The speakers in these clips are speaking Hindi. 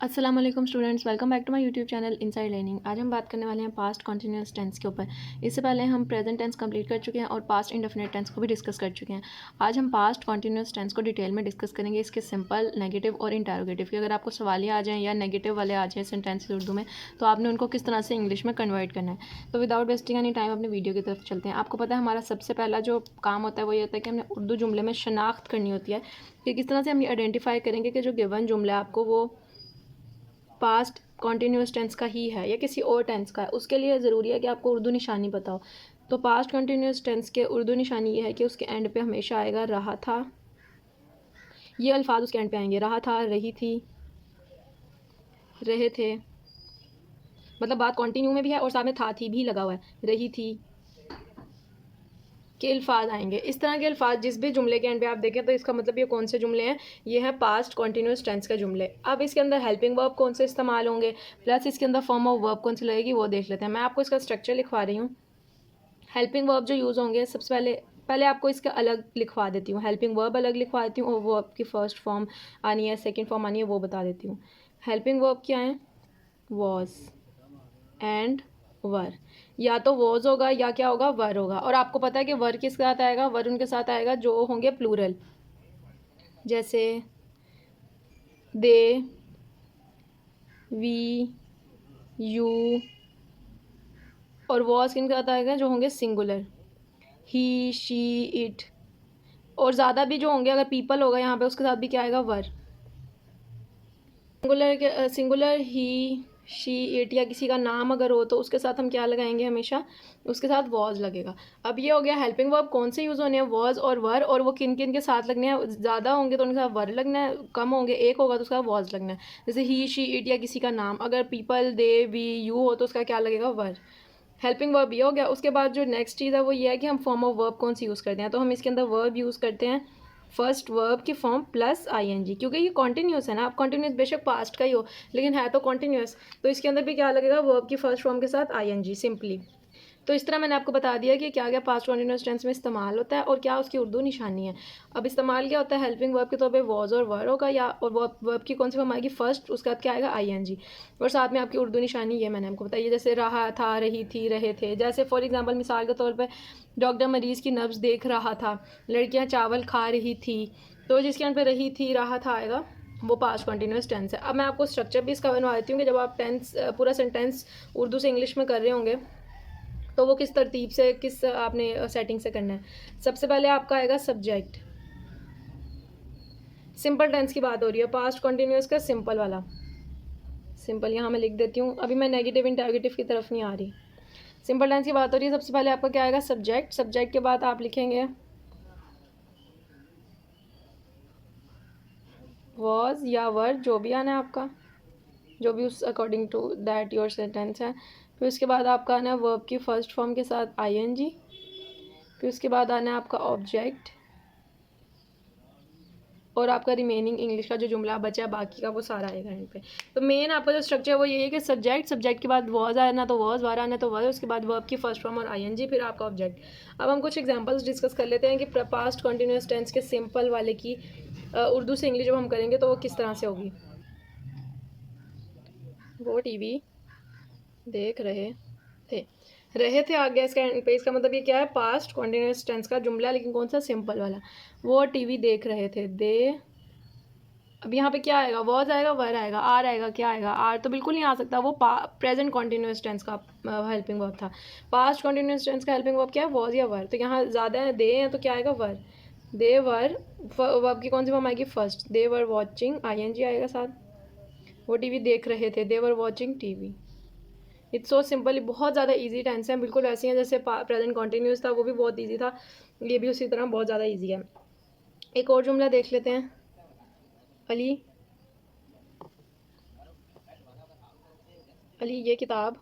अस्सलाम वालेकुम students, welcome back to my YouTube channel inside learning. आज हम बात करने वाले हैं पास्ट कॉन्टिन्यूस टेंस के ऊपर। इससे पहले हम प्रेजेंट टेंस कंप्लीट कर चुके हैं और पास्ट इंडेफिनिट टेंस को भी डिस्कस कर चुके हैं। आज हम पास्ट कॉन्टिन्यूस टेंस को डिटेल में डिस्कस करेंगे, इसके सिंपल, नेगेटिव और इंटरोगेटिव कि अगर आपको सवालिया आ जाएँ या नेगेटिव वाले आ जाएँ सेंटेंसेस उर्दू में, तो आपने उनको किस तरह से इंग्लिश में कन्वर्ट करना है। तो विदाउट वेस्टिंग एनी टाइम अपने वीडियो की तरफ चलते हैं। आपको पता है हमारा सबसे पहला जो काम होता है वो ये होता है कि हमने उर्दू जुमले में शनाख्त करनी होती है कि किस तरह से हम ये आइडेंटिफाई करेंगे कि जो गिवन जुमला है आपको वो पास्ट कॉन्टीन्यूस टेंस का ही है या किसी और टेंस का है। उसके लिए ज़रूरी है कि आपको उर्दू निशानी पता हो। तो पास्ट कॉन्टीन्यूस टेंस के उर्दू निशानी ये है कि उसके एंड पे हमेशा आएगा रहा था। ये अल्फाज उसके एंड पे आएंगे, रहा था, रही थी, रहे थे। मतलब बात कॉन्टिन्यू में भी है और साथ में था थी भी लगा हुआ है, रही थी के अल्फाज आएंगे। इस तरह के अल्फाज जिस भी जुमले के एंड पे आप देखें तो इसका मतलब ये कौन से जुमले हैं, ये है पास्ट कॉन्टिन्यूस टेंस के जुमले। अब इसके अंदर हेल्पिंग वर्ब कौन से इस्तेमाल होंगे प्लस इसके अंदर फॉर्म ऑफ वर्ब कौन सी लगेगी वो देख लेते हैं। मैं आपको इसका स्ट्रक्चर लिखवा रही हूँ। हेल्पिंग वर्ब जो यूज़ होंगे सबसे पहले पहले आपको इसका अलग लिखवा देती हूँ। हेल्पिंग वर्ब अलग लिखवा देती हूँ और वर्ब की फर्स्ट फॉर्म आनी है, सेकंड फॉर्म आनी है, वो बता देती हूँ। हेल्पिंग वर्ब क्या है? वॉज एंड वर। या तो वॉज होगा या क्या होगा, वर होगा। और आपको पता है कि वर किसके साथ आएगा, वर उनके साथ आएगा जो होंगे प्लूरल, जैसे दे, वी, यू। और वॉज किन के साथ आएगा, जो होंगे सिंगुलर, ही, शी, इट। और ज़्यादा भी जो होंगे, अगर पीपल होगा यहाँ पे उसके साथ भी क्या आएगा, वर। सिंगुलर ही, शी, इट या किसी का नाम अगर हो तो उसके साथ हम क्या लगाएंगे, हमेशा उसके साथ वॉज लगेगा। अब ये हो गया हेल्पिंग वर्ब कौन से यूज़ होने हैं, वॉज और वर। और वो किन किन के साथ लगने हैं, ज़्यादा होंगे तो उनके साथ वर लगना है, कम होंगे एक होगा तो उसका वॉज लगना है। जैसे ही, शी, इट या किसी का नाम, अगर पीपल, दे, वी, यू हो तो उसका क्या लगेगा, वर। हेल्पिंग वर्ब ये हो गया। उसके बाद जो नेक्स्ट चीज़ है वो ये है कि हम फॉर्म ऑफ वर्ब कौन सी यूज़ करते हैं। तो हम इसके अंदर वर्ब यूज़ करते हैं फर्स्ट वर्ब की फॉर्म प्लस आईएनजी, क्योंकि ये कॉन्टिन्यूस है ना। अब कॉन्टिन्यूस बेशक पास्ट का ही हो लेकिन है तो कॉन्टिन्यूस, तो इसके अंदर भी क्या लगेगा, वर्ब की फर्स्ट फॉर्म के साथ आईएनजी सिंपली। तो इस तरह मैंने आपको बता दिया कि क्या क्या पास्ट कॉन्टिन्यूस टेंस में इस्तेमाल होता है और क्या उसकी उर्दू निशानी है। अब इस्तेमाल क्या होता है, हेल्पिंग वर्ब के तौर पे वॉज और वर होगा, या और वर्ब की कौन सी फॉर्म आएगी, फर्स्ट, उसके बाद क्या आएगा, आईएनजी। और साथ में आपकी उर्दू निशानी ये मैंने आपको बताई, जैसे रहा था, रही थी, रहे थे। जैसे फॉर एग्जाम्पल मिसाल के तौर पर डॉक्टर मरीज़ की नब्ज़ देख रहा था, लड़कियाँ चावल खा रही थी। तो जिसके यहाँ पे रही थी, रहा था आएगा, वो पास्ट कॉन्टिन्यूस टेंस है। अब मैं आपको स्ट्रक्चर भी इसका बनवा देती हूँ कि जब आप टेंस पूरा सेंटेंस उर्दू से इंग्लिश में कर रहे होंगे तो वो किस तरतीब से, किस आपने सेटिंग से करना है। सबसे पहले आपका आएगा सब्जेक्ट। सिंपल टेंस की बात हो रही है, पास्ट कॉन्टिन्यूस का सिंपल वाला। सिंपल यहाँ मैं लिख देती हूँ, अभी मैं नेगेटिव इंटरोगेटिव की तरफ नहीं आ रही। सिंपल टेंस की बात हो रही है, सबसे पहले आपका क्या आएगा, सब्जेक्ट। सब्जेक्ट के बाद आप लिखेंगे वॉज या वर, जो भी आना है आपका, जो भी उस according to that your sentence है। फिर उसके बाद आपका आना है वर्ब की फर्स्ट फॉर्म के साथ आईएनजी। फिर उसके बाद आना है आपका ऑब्जेक्ट और आपका रिमेनिंग इंग्लिश का जो जुमला बचा है बाकी का वो सारा आएगा एंड पे। तो मेन आपका जो स्ट्रक्चर है वो ये है कि सब्जेक्ट के बाद वॉज आना तो वॉज, वर आना तो वर, उसके बाद वर्ब की फर्स्ट फॉर्म और आईएनजी, फिर आपका ऑब्जेक्ट। अब हम कुछ एग्जांपल्स डिस्कस कर लेते हैं कि पास्ट कंटिन्यूअस टेंस के सिंपल वाले की उर्दू से इंग्लिश जब हम करेंगे तो वो किस तरह से होगी। वो टीवी देख थे रहे थे आ गया इसका एंड पे। इसका मतलब ये क्या है, पास्ट कंटिन्यूअस टेंस का जुमला, लेकिन कौन सा, सिंपल वाला। वो टीवी देख रहे थे, दे। अब यहाँ पे क्या आएगा, वॉज आएगा, वर आएगा, आर आएगा, क्या आएगा, आर तो बिल्कुल नहीं आ सकता, वो प्रेजेंट कॉन्टिन्यूस टेंस का हेल्पिंग वर्ब था। पास्ट कॉन्टिन्यूस टेंस का हेल्पिंग वर्ब क्या है, वॉज या वर। तो यहाँ ज़्यादा है, दे हैं तो क्या आएगा, वर। दे वर, वर्ब की कौन सी फॉर्म आएगी, first. They were watching, ING आएगा साथ। वो टीवी देख रहे थे, they were watching TV. It's so simple, बहुत ज़्यादा ईजी टेंस है, बिल्कुल ऐसी हैं जैसे प्रेजेंट कॉन्टिन्यूस था वो भी बहुत ईजी था, ये भी उसी तरह बहुत ज़्यादा ईजी है। एक और जुमला देख लेते हैं, अली, अली ये किताब,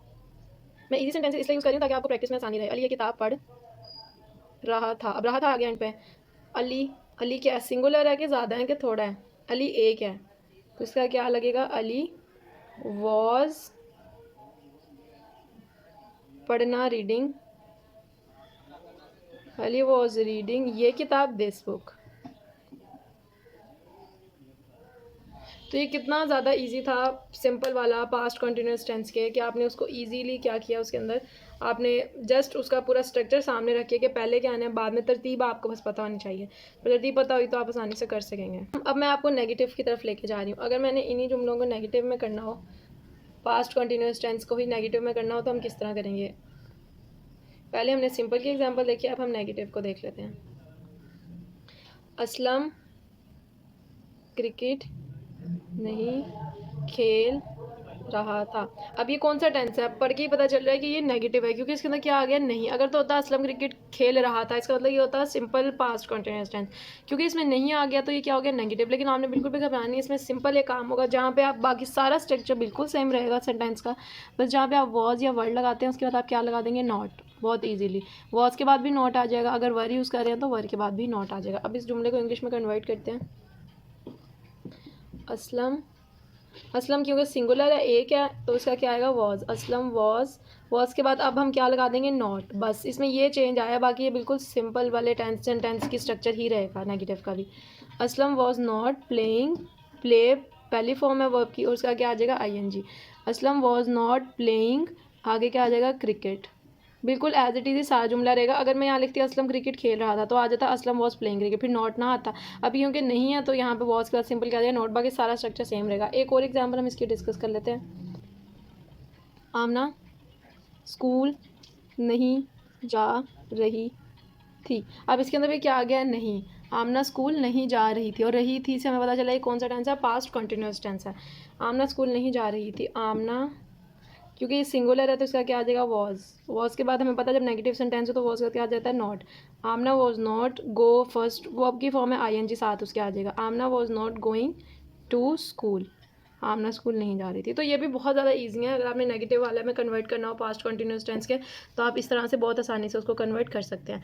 मैं इजी सेंटेंस इसलिए यूज़ कर रही हूँ ताकि आपको प्रैक्टिस में आसानी रहे। अली ये किताब पढ़ रहा था, अब रहा था आ गया एंड पे। अली, अली क्या है, सिंगुलर है कि ज़्यादा है कि थोड़ा है, अली एक है, तो इसका क्या लगेगा, अली वॉज पढ़ना, रीडिंग, अली वॉज रीडिंग ये किताब, दिस बुक। तो ये कितना ज़्यादा इजी था सिंपल वाला पास्ट कंटिन्यूस टेंस के, कि आपने उसको इजीली क्या किया, उसके अंदर आपने जस्ट उसका पूरा स्ट्रक्चर सामने रखिए कि पहले क्या आना है, बाद में तरतीब आपको बस पता होनी चाहिए। तो तरतीब पता हुई तो आप आसानी से कर सकेंगे। अब मैं आपको नेगेटिव की तरफ लेके जा रही हूँ। अगर मैंने इन्हीं जुमलों को नेगेटिव में करना हो, पास्ट कंटिन्यूस टेंस को ही नेगेटिव में करना हो, तो हम किस तरह करेंगे। पहले हमने सिंपल की एग्जांपल देखी, अब हम नेगेटिव को देख लेते हैं। असलम क्रिकेट नहीं खेल रहा था। अब ये कौन सा टेंस है, पढ़ के ही पता चल रहा है कि ये नेगेटिव है, क्योंकि इसके अंदर क्या आ गया, नहीं। अगर तो होता असलम क्रिकेट खेल रहा था, इसका मतलब ये होता है सिंपल पास्ट कंटिन्यूअस टेंस। क्योंकि इसमें नहीं आ गया तो ये क्या हो गया, नेगेटिव। लेकिन आपने बिल्कुल भी घबराना नहीं, इसमें सिंपल एक काम होगा जहाँ पे आप बाकी सारा स्ट्रक्चर बिल्कुल सेम रहेगा सेंटेंस का, बस जहाँ पे आप वॉज या वर्ड लगाते हैं उसके बाद आप क्या लगा देंगे, नॉट। बहुत ईजिली वॉज के बाद भी नॉट आ जाएगा, अगर वर यूज़ कर रहे हैं तो वर के बाद भी नॉट आ जाएगा। अब इस जुमले को इंग्लिश में कन्वर्ट करते हैं। असलम, असलम क्योंकि सिंगुलर है, एक है, तो इसका क्या आएगा, वॉज। असलम वॉज के बाद अब हम क्या लगा देंगे, नॉट। बस इसमें ये चेंज आया, बाकी ये बिल्कुल सिंपल वाले टेंस सेंटेंस की स्ट्रक्चर ही रहेगा नेगेटिव का भी। Aslam was not playing, play पहली फॉर्म है वर्ब की और उसका क्या आ जाएगा, ING. Aslam was not playing, आगे क्या आ जाएगा, क्रिकेट। बिल्कुल एज इट इज़ ही सारा जुमला रहेगा। अगर मैं यहाँ लिखती असलम क्रिकेट खेल रहा था तो आ जाता असलम वॉज प्लेइंग क्रिकेट, फिर नॉट ना आता। अभी क्योंकि नहीं है तो यहाँ पे वॉज के बाद सिंपल क्या आ जाएगा, नॉट। बाकी सारा स्ट्रक्चर सेम रहेगा। एक और एग्जाम्पल हम इसकी डिस्कस कर लेते हैं। आमना स्कूल नहीं जा रही थी। अब इसके अंदर भी क्या आ गया, नहीं। आमना स्कूल नहीं जा रही थी, और रही थी से हमें पता चला ये कौन सा टेंस है, पास्ट कंटिन्यूअस टेंस है। आमना स्कूल नहीं जा रही थी, आमना क्योंकि ये सिंगुलर है तो इसका क्या आ जाएगा, वॉज के बाद हमें पता है जब नेगेटिव सेंटेंस हो तो वॉज का क्या आ जाता है, not. Amna was not go first, वो अब की फॉर्म है आईएनजी साथ उसके आ जाएगा। Amna was not going to school, Amna school नहीं जा रही थी। तो ये भी बहुत ज़्यादा ईजी है। अगर आपने नेगेटिव वाले में कन्वर्ट करना हो पास्ट कंटिन्यूस टेंस के, तो आप इस तरह से बहुत आसानी से उसको कन्वर्ट कर सकते हैं।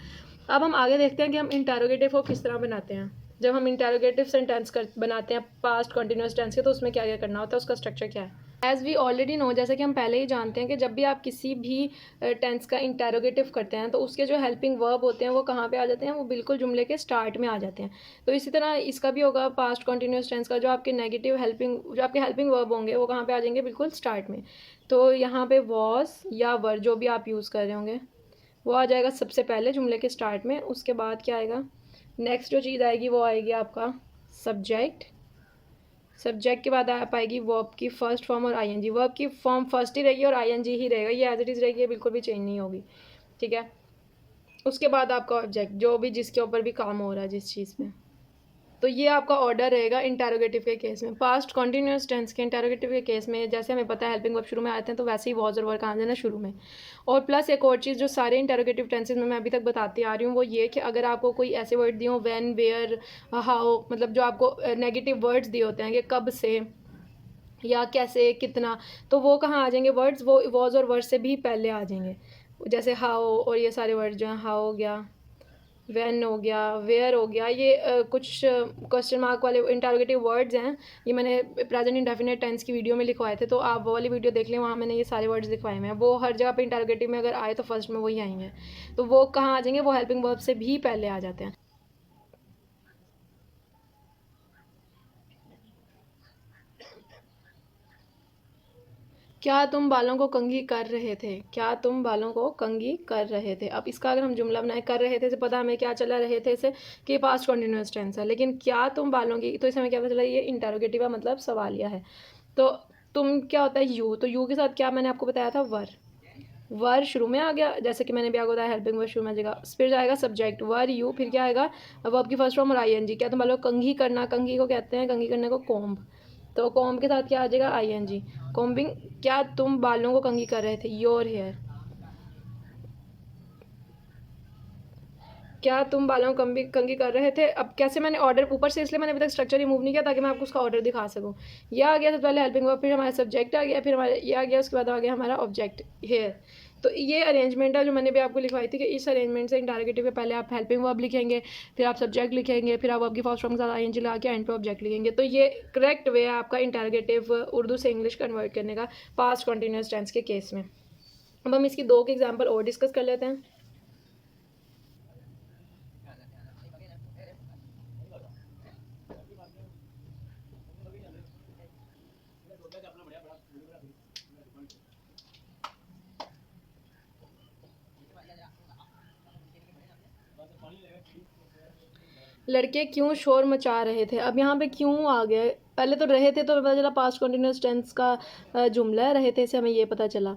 अब हम आगे देखते हैं कि हम इंटेरोगेटिव को किस तरह बनाते हैं। जब हम इंटेरोगेटिव सेंटेंस बनाते हैं पास्ट कंटिन्यूस टेंस के, तो उसमें क्या क्या करना होता है, उसका स्ट्रक्चर क्या है। एज़ वी ऑलरेडी नो, जैसे कि हम पहले ही जानते हैं कि जब भी आप किसी भी टेंस का इंटेरोगेटिव करते हैं तो उसके जो हेल्पिंग वर्ब होते हैं वो कहाँ पे आ जाते हैं, वो बिल्कुल जुमले के स्टार्ट में आ जाते हैं। तो इसी तरह इसका भी होगा पास्ट कंटिन्यूस टेंस का, जो आपके नेगेटिव हेल्पिंग, जो आपके हेल्पिंग वर्ब होंगे वो कहाँ पे आ जाएंगे, बिल्कुल स्टार्ट में। तो यहाँ पे वॉज या वर जो भी आप यूज़ कर रहे होंगे वो आ जाएगा सबसे पहले जुमले के स्टार्ट में। उसके बाद क्या आएगा, नेक्स्ट जो चीज़ आएगी वो आएगी आपका सब्जेक्ट। सब्जेक्ट के बाद आ पाएगी वर्ब की फर्स्ट फॉर्म और आईएनजी। वर्ब की फॉर्म फर्स्ट ही रहेगी और आईएनजी ही रहेगा, ये एज इट इज़ रहेगी, ये बिल्कुल भी चेंज नहीं होगी, ठीक है। उसके बाद आपका ऑब्जेक्ट, जो भी जिसके ऊपर भी काम हो रहा है जिस चीज़ पे। तो ये आपका ऑर्डर रहेगा इंटेरोगेटिव के केस में। पास्ट कंटिन्यूअस टेंस के इंटेरोगेटिव के केस में जैसे हमें पता है हेल्पिंग वर्ब शुरू में आते हैं, तो वैसे ही वॉज और वर्क आ जाना शुरू में। और प्लस एक और चीज़ जो सारे इंटेरोगेटिव टेंसेज में मैं अभी तक बताती आ रही हूँ, वो ये कि अगर आपको कोई ऐसे वर्ड दिए हों, व्हेन, वेयर, हाउ, मतलब जो आपको नेगेटिव वर्ड्स दिए होते हैं कि कब से या कैसे, कितना, तो वो कहाँ आ जाएंगे वर्ड्स, वो वॉज और वर्ड से भी पहले आ जाएंगे। जैसे हाउ और ये सारे वर्ड जो हैं, हाउ हो गया, व्हेन हो गया, वेयर हो गया, ये कुछ क्वेश्चन मार्क वाले इंटरोगेटिव वर्ड्स हैं। ये मैंने प्रेजेंट इंडेफिनिट टेंस की वीडियो में लिखवाए थे, तो आप वो वाली वीडियो देख लें, वहाँ मैंने ये सारे वर्ड्स लिखवाए हुए हैं। वो हर जगह पे इंटरोगेटिव में अगर आए तो फर्स्ट में वही आएंगे। तो वो कहाँ आ जाएंगे, वो हेल्पिंग वर्ब से भी पहले आ जाते हैं। क्या तुम बालों को कंघी कर रहे थे, क्या तुम बालों को कंघी कर रहे थे। अब इसका अगर हम जुमला बनाए, कर रहे थे से पता हमें क्या चला, रहे थे से कि पास्ट कंटिन्यूअस टेंस है, लेकिन क्या तुम बालों की, तो इसमें हमें क्या पता चला, ये इंटरोगेटिव है, मतलब सवालिया है। तो तुम क्या होता है, यू, तो यू के साथ क्या मैंने आपको बताया था, वर शुरू में आ गया, जैसे कि मैंने भी आपको बताया हेल्पिंग वर्ब शुरू में आ जाएगा। फिर जाएगा सब्जेक्ट वर यू, फिर क्या आएगा, वर्ब की फर्स्ट फॉर्म और आईएनजी। क्या तुम बालों को कंघी करना, कंघी को कहते हैं, कंघी करने को कोम्ब, तो कॉम्ब के साथ क्या आ जाएगा, आईएनजी, कॉम्बिंग। क्या तुम बालों को कंघी कर रहे थे, योर हेयर। क्या तुम बालों को कंघी कर रहे थे। अब कैसे मैंने ऑर्डर ऊपर से, इसलिए मैंने अभी तक स्ट्रक्चर रिमूव नहीं किया ताकि मैं आपको उसका ऑर्डर दिखा सकूँ। ये आ गया सबसे पहले हेल्पिंग वर्ब, फिर हमारा सब्जेक्ट आ गया, फिर हमारा ये आ गया, उसके बाद आ गया हमारा ऑब्जेक्ट हेयर। तो ये अरेंजमेंट है जो मैंने भी आपको लिखवाई थी कि इस अरेंजमेंट से इंटरोगेटिव के पहले आप हेल्पिंग वर्ब लिखेंगे, फिर आप सब्जेक्ट लिखेंगे, फिर आप वर्ब की फर्स्ट फॉर्म के साथ आईएनजी लगा के एंड पे ऑब्जेक्ट लिखेंगे। तो ये करेक्ट वे है आपका इंटरोगेटिव उर्दू से इंग्लिश कन्वर्ट करने का पास्ट कंटिन्यूअस टेंस के केस में। अब हम इसकी दो के एग्जाम्पल और डिस्कस कर लेते हैं। लड़के क्यों शोर मचा रहे थे। अब यहाँ पे क्यों आ गया, पहले तो रहे थे तो पता चला पास्ट कंटिन्यूस टेंस का जुमला है, रहे थे से हमें ये पता चला।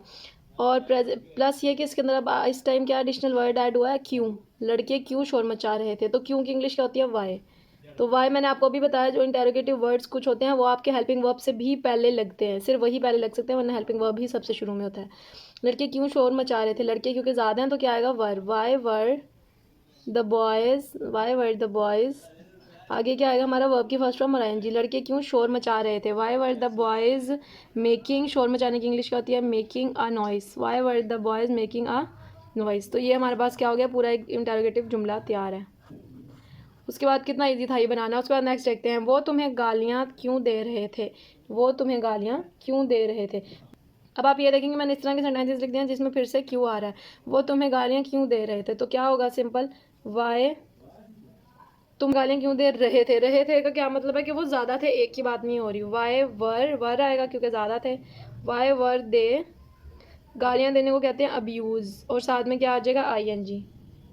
और प्लस ये कि इसके अंदर अब इस टाइम क्या एडिशनल वर्ड ऐड हुआ है, क्यों। लड़के क्यों शोर मचा रहे थे, तो क्यों की इंग्लिश क्या होती है, वाई। तो वाई मैंने आपको अभी बताया, जो इंटेरोगेटिव वर्ड्स कुछ होते हैं वो आपके हेल्पिंग वर्ब से भी पहले लगते हैं, सिर्फ वही पहले लग सकते हैं, वरना हेल्पिंग वर्ब ही सबसे शुरू में होता है। लड़के क्यों शोर मचा रहे थे, लड़के क्योंकि ज़्यादा हैं तो क्या आएगा, were. Why were the boys, why were the boys. आगे क्या आएगा हमारा, वर्ब की फर्स्ट फॉर्म और आईएनजी। लड़के क्यों शोर मचा रहे थे, Y were the boys making, शोर मचाने की इंग्लिश क्या होती है, making a noise. Y were the boys making a noise. तो ये हमारे पास क्या हो गया, पूरा एक इंटरोगेटिव जुमला तैयार है। उसके बाद कितना इजी था ये बनाना। उसके बाद नेक्स्ट देखते हैं, वो तुम्हें गालियाँ क्यों दे रहे थे, वो तुम्हें गालियाँ क्यों दे रहे थे। अब आप ये देखेंगे मैंने इस तरह के सेंटेंसेस लिख दिए हैं जिसमें फिर से क्यों आ रहा है। वो तुम्हें गालियाँ क्यों दे रहे थे, तो क्या होगा, सिंपल, वाई तुम गालियाँ क्यों दे रहे थे। रहे थे का क्या मतलब है कि वो ज़्यादा थे, एक की बात नहीं हो रही। वाई वर आएगा क्योंकि ज़्यादा थे। वाई वर दे, गालियाँ देने को कहते हैं अब्यूज़, और साथ में क्या आ जाएगा, ING.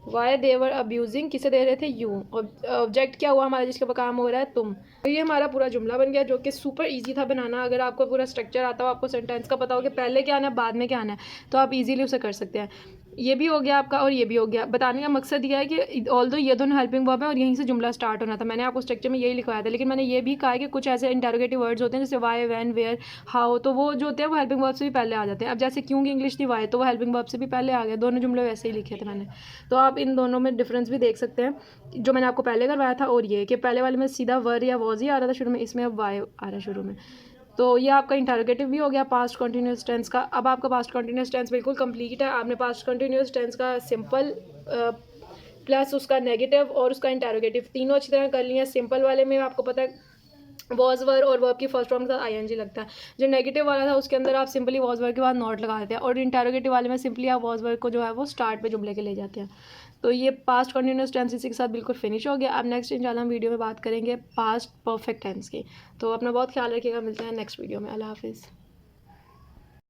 Why they were abusing, किसे दे रहे थे, यू। ऑब्जेक्ट क्या हुआ हमारा जिसके ऊपर काम हो रहा है, तुम। तो ये हमारा पूरा जुमला बन गया जो कि सुपर इजी था बनाना। अगर आपको पूरा स्ट्रक्चर आता हो, आपको सेंटेंस का पता हो कि पहले क्या आना है बाद में क्या आना है, तो आप इजीली उसे कर सकते हैं। ये भी हो गया आपका और ये भी हो गया। बताने का मकसद ये है कि ऑल्दो ये दोनों हेल्पिंग वर्ब है और यहीं से जुमला स्टार्ट होना था, मैंने आपको स्ट्रक्चर में यही लिखवाया था, लेकिन मैंने ये भी कहा है कि कुछ ऐसे इंटरोगेटिव वर्ड्स होते हैं जैसे वाई, वैन, वेयर, हाउ, तो वो जो होते हैं वो हेल्पिंग वर्ब से भी पहले आ जाते हैं। अब जैसे क्यों की इंग्लिश थी वाई, तो वो हेल्पिंग वर्ब से भी पहले आ गया। दोनों जुमले वैसे ही लिखे थे मैंने, तो आप इन दोनों में डिफरेंस भी देख सकते हैं, जो मैंने आपको पहले करवाया था और ये कि पहले वाले में सीधा वर या वॉज ही आ रहा था शुरू में, इसमें अब वाई आ रहा है शुरू में। तो ये आपका इंटरोगेटिव भी हो गया पास्ट कंटिन्यूस टेंस का। अब आपका पास्ट कंटिन्यूस टेंस बिल्कुल कंप्लीट है। आपने पास्ट कंटिन्यूस टेंस का सिंपल प्लस उसका नेगेटिव और उसका इंटरोगेटिव तीनों अच्छी तरह कर लिया। सिंपल वाले में आपको पता है वॉज वर और वर्ब की फर्स्ट फॉर्म के साथ आईएनजी लगता है। जो नेगेटिव वाला था उसके अंदर आप सिंपली वॉज वर्ब के बाद नॉट लगा देते हैं, और इंटरोगेटिव वाले में सिंपली आप वॉज वर्ब को जो है वो स्टार्ट पे जुमले के ले जाते हैं। तो ये पास्ट कंटिन्यूस टेंस इसी के साथ बिल्कुल फिनिश हो गया। अब नेक्स्ट इंशाल्लाह हम वीडियो में बात करेंगे पास्ट परफेक्ट टेंस की। तो अपना बहुत ख्याल रखिएगा, मिलते हैं नेक्स्ट वीडियो में। अल्लाह हाफिज़।